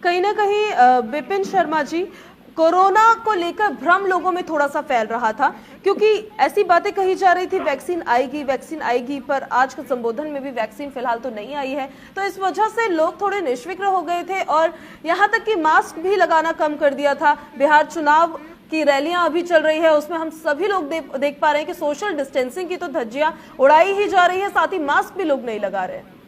कहीं ना कहीं विपिन शर्मा जी, कोरोना को लेकर भ्रम लोगों में थोड़ा सा फैल रहा था, क्योंकि ऐसी बातें कही जा रही थी वैक्सीन आएगी, पर आज के संबोधन में भी वैक्सीन फिलहाल तो नहीं आई है। तो इस वजह से लोग थोड़े निश्विक्र हो गए थे और यहां तक कि मास्क भी लगाना कम कर दिया था। बिहार चुनाव की रैलियां अभी चल रही है, उसमें हम सभी लोग देख पा रहे हैं कि सोशल डिस्टेंसिंग की तो धज्जियां उड़ाई ही जा रही है, साथ ही मास्क भी लोग नहीं लगा रहे।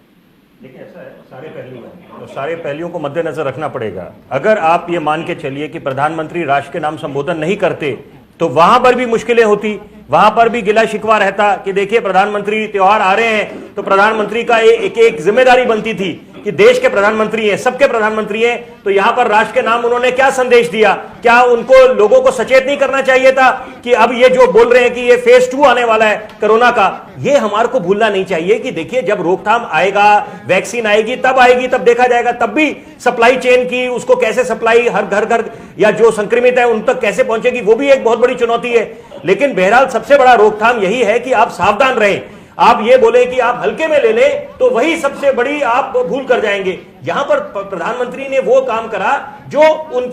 देखिए, ऐसा है, सारे पहलू हैं तो सारे पहलुओं को मद्देनजर रखना पड़ेगा। अगर आप ये मान के चलिए कि प्रधानमंत्री राष्ट्र के नाम संबोधन नहीं करते तो वहां पर भी मुश्किलें होती, वहां पर भी गिला शिकवा रहता कि देखिए प्रधानमंत्री त्योहार आ रहे हैं, तो प्रधानमंत्री का एक जिम्मेदारी बनती थी कि देश के प्रधानमंत्री हैं, सबके प्रधानमंत्री हैं, तो यहां पर राष्ट्र के नाम उन्होंने क्या संदेश दिया? क्या उनको लोगों को सचेत नहीं करना चाहिए था कि अब ये जो बोल रहे हैं कि ये फेज 2 आने वाला है कोरोना का, ये हमारे को भूलना नहीं चाहिए कि देखिए जब रोकथाम आएगा, वैक्सीन आएगी, तब देखा जाएगा, तब भी सप्लाई चेन की उसको कैसे सप्लाई हर घर या जो संक्रमित है उन तक कैसे पहुंचेगी, वो भी एक बहुत बड़ी चुनौती है। लेकिन बहरहाल सबसे बड़ा रोकथाम यही है कि आप सावधान रहें। आप ये बोले कि आप हल्के में ले लें तो वही सबसे बड़ी आप भूल कर जाएंगे। यहां पर प्रधानमंत्री ने वो काम करा जो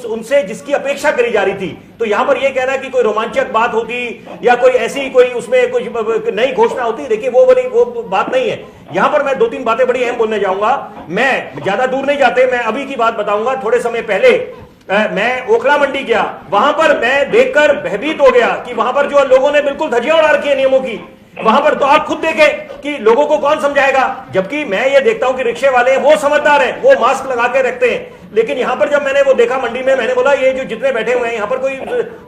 उनसे जिसकी अपेक्षा करी जा रही थी। तो यहां पर ये कहना कि कोई रोमांचक बात होती या कोई ऐसी कोई उसमें कुछ नई घोषणा होती, देखिए वो बात नहीं है। यहां पर मैं 2-3 बातें बड़ी अहम बोलने जाऊंगा। मैं ज्यादा दूर नहीं जाते, मैं अभी की बात बताऊंगा। थोड़े समय पहले मैं ओखला मंडी गया, वहां पर मैं देखकर भयभीत हो गया कि वहां पर जो लोगों ने बिल्कुल धज्जियां उड़ा रखी है नियमों की। वहां पर तो आप खुद देखें कि लोगों को कौन समझाएगा, जबकि मैं ये देखता हूं कि रिक्शे वाले हैं वो समझदार हैं, वो मास्क लगा के रखते हैं। लेकिन यहां पर जब मैंने वो देखा मंडी में, मैंने बोला ये जो जितने बैठे हुए हैं यहां पर कोई,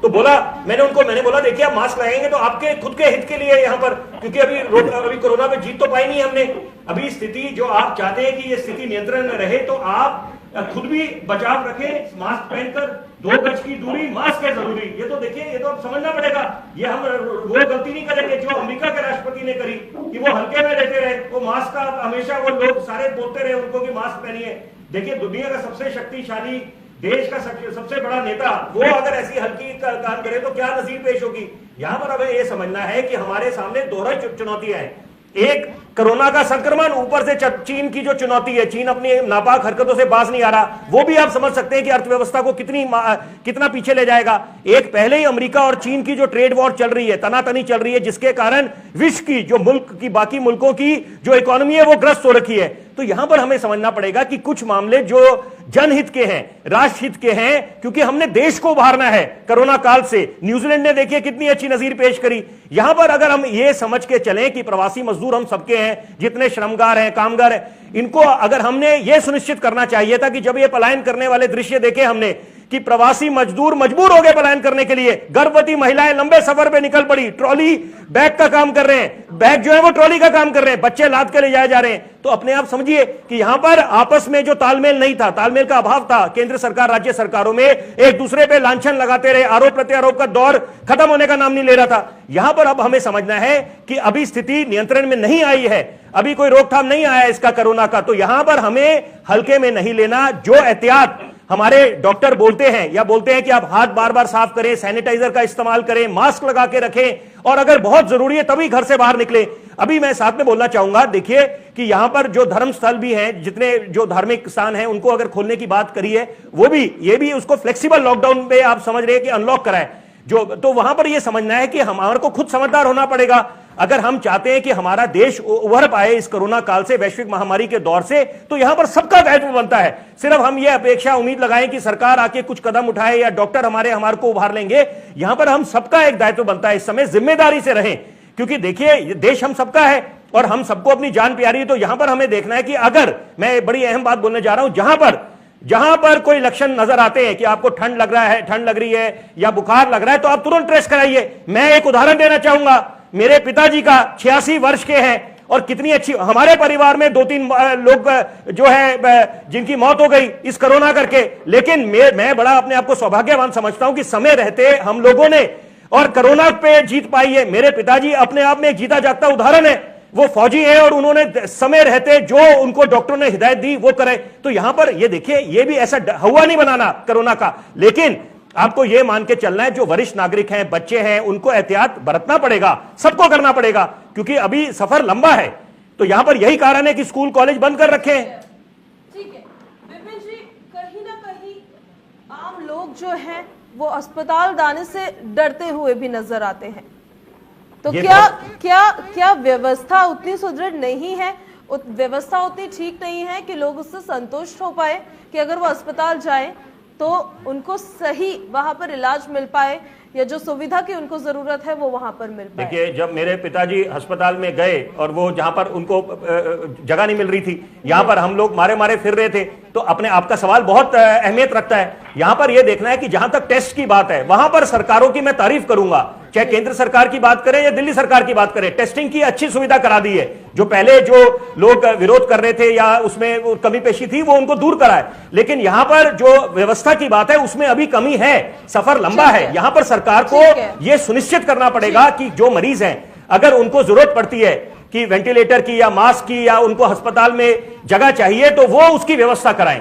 तो बोला मैंने बोला देखिए आप मास्क लगाएंगे तो आपके खुद के हित के लिए यहां पर, क्योंकि अभी कोरोना पे जीत तो पाई नहीं हमने। अभी स्थिति जो आप चाहते हैं कि ये स्थिति नियंत्रण में रहे तो आप खुद भी बचाव रखें, मास्क पहनकर, 2 गज की दूरी, मास्क है जरूरी। ये तो देखिए, ये तो अब समझना पड़ेगा। ये हम वो गलती नहीं करेंगे जो अमेरिका के राष्ट्रपति ने करी कि वो हल्के में रहते रहे, वो मास्क का हमेशा वो लोग सारे बोलते रहे उनको कि मास्क पहनिए। देखिए दुनिया का सबसे शक्तिशाली देश का सबसे बड़ा नेता वो अगर ऐसी हल्की काम करे तो क्या नजीर पेश होगी। यहां पर हमें यह समझना है कि हमारे सामने दोहरा चुनौतियां हैं। एक कोरोना का संक्रमण, ऊपर से चीन की जो चुनौती है, चीन अपनी नापाक हरकतों से बाज नहीं आ रहा, वो भी आप समझ सकते हैं कि अर्थव्यवस्था को कितना पीछे ले जाएगा। एक पहले ही अमेरिका और चीन की जो ट्रेड वॉर चल रही है, तनातनी चल रही है, जिसके कारण विश्व की जो मुल्क की बाकी मुल्कों की जो इकोनॉमी है वो ग्रस्त हो रखी है। तो यहां पर हमें समझना पड़ेगा कि कुछ मामले जो जनहित के हैं, राष्ट्रहित के हैं, क्योंकि हमने देश को उभारना है कोरोना काल से। न्यूजीलैंड ने देखिए कितनी अच्छी नजीर पेश करी। यहां पर अगर हम ये समझ के चलें कि प्रवासी मजदूर हम सबके हैं, जितने श्रमगार हैं, कामगार हैं, इनको अगर हमने ये सुनिश्चित करना चाहिए था कि जब ये पलायन करने वाले दृश्य देखे हमने कि प्रवासी मजदूर मजबूर हो गए पलायन करने के लिए, गर्भवती महिलाएं लंबे सफर पे निकल पड़ी, ट्रॉली बैग का काम कर रहे हैं, बैग जो है वो ट्रॉली का काम कर रहे हैं, बच्चे लाद के ले जाए जा रहे हैं। तो अपने आप समझिए कि यहां पर आपस में जो तालमेल नहीं था, तालमेल का अभाव था। केंद्र सरकार राज्य सरकारों में एक दूसरे पे लांछन लगाते रहे, आरोप प्रत्यारोप का दौर खत्म होने का नाम नहीं ले रहा था। यहां पर अब हमें समझना है कि अभी स्थिति नियंत्रण में नहीं आई है, अभी कोई रोकथाम नहीं आया इसका कोरोना का। तो यहां पर हमें हल्के में नहीं लेना। जो एहतियात हमारे डॉक्टर बोलते हैं या बोलते हैं कि आप हाथ बार बार साफ करें, सैनिटाइजर का इस्तेमाल करें, मास्क लगा के रखें और अगर बहुत जरूरी है तभी घर से बाहर निकलें। अभी मैं साथ में बोलना चाहूंगा, देखिए कि यहां पर जो धर्म स्थल भी हैं, जितने जो धार्मिक स्थान हैं, उनको अगर खोलने की बात करी है, वो भी ये भी उसको फ्लेक्सिबल लॉकडाउन पे आप समझ रहे हैं कि अनलॉक कराए जो, तो वहां पर यह समझना है कि हमारे को खुद समझदार होना पड़ेगा। अगर हम चाहते हैं कि हमारा देश उभर पाए इस कोरोना काल से, वैश्विक महामारी के दौर से, तो यहां पर सबका दायित्व बनता है। सिर्फ हम ये अपेक्षा उम्मीद लगाएं कि सरकार आके कुछ कदम उठाए या डॉक्टर हमारे को उभार लेंगे, यहां पर हम सबका एक दायित्व बनता है। इस समय जिम्मेदारी से रहें, क्योंकि देखिए देश हम सबका है और हम सबको अपनी जान प्यारी है। तो यहां पर हमें देखना है कि अगर, मैं बड़ी अहम बात बोलने जा रहा हूं, जहां पर कोई लक्षण नजर आते हैं कि आपको ठंड लग रही है या बुखार लग रहा है, तो आप तुरंत टेस्ट कराइए। मैं एक उदाहरण देना चाहूंगा, मेरे पिताजी का 86 वर्ष के हैं और कितनी अच्छी, हमारे परिवार में 2-3 लोग जो है जिनकी मौत हो गई इस कोरोना करके, लेकिन मैं बड़ा अपने आप को सौभाग्यवान समझता हूं कि समय रहते हम लोगों ने और कोरोना पे जीत पाई है। मेरे पिताजी अपने आप में एक जीता जागता उदाहरण है। वो फौजी है और उन्होंने समय रहते जो उनको डॉक्टरों ने हिदायत दी वो करे। तो यहां पर ये देखिए, ये भी ऐसा हुआ नहीं बनाना कोरोना का, लेकिन आपको यह मान के चलना है जो वरिष्ठ नागरिक हैं, बच्चे हैं, उनको एहतियात बरतना पड़ेगा, सबको करना पड़ेगा, क्योंकि अभी सफर लंबा है। तो यहां पर यही कारण है कि स्कूल कॉलेज बंद कर रखे हैं। ठीक है विपिन जी, कहीं ना आम लोग जो हैं वो अस्पताल जाने से डरते हुए भी नजर आते हैं। तो ये क्या क्या क्या व्यवस्था उतनी सुदृढ़ नहीं है, व्यवस्था उतनी ठीक नहीं है कि लोग उससे संतुष्ट हो पाए कि अगर वो अस्पताल जाएं तो उनको सही वहां पर इलाज मिल पाए या जो सुविधा की उनको जरूरत है वो वहां पर मिल पाए। देखिए, जब मेरे पिताजी अस्पताल में गए और वो जहां पर उनको जगह नहीं मिल रही थी, यहां पर हम लोग मारे मारे फिर रहे थे, तो अपने आप का सवाल बहुत अहमियत रखता है। यहां पर यह देखना है कि जहां तक टेस्ट की बात है, वहां पर सरकारों की मैं तारीफ करूंगा, चाहे केंद्र सरकार की बात करें या दिल्ली सरकार की बात करें, टेस्टिंग की अच्छी सुविधा करा दी है। जो पहले जो लोग विरोध कर रहे थे या उसमें कमी पेशी थी, वो उनको दूर कराए। लेकिन यहां पर जो व्यवस्था की बात है उसमें अभी कमी है, सफर लंबा है। यहां पर सरकार को यह सुनिश्चित करना पड़ेगा कि जो मरीज हैं, अगर उनको जरूरत पड़ती है कि वेंटिलेटर की या मास्क की या उनको अस्पताल में जगह चाहिए, तो वो उसकी व्यवस्था कराएं।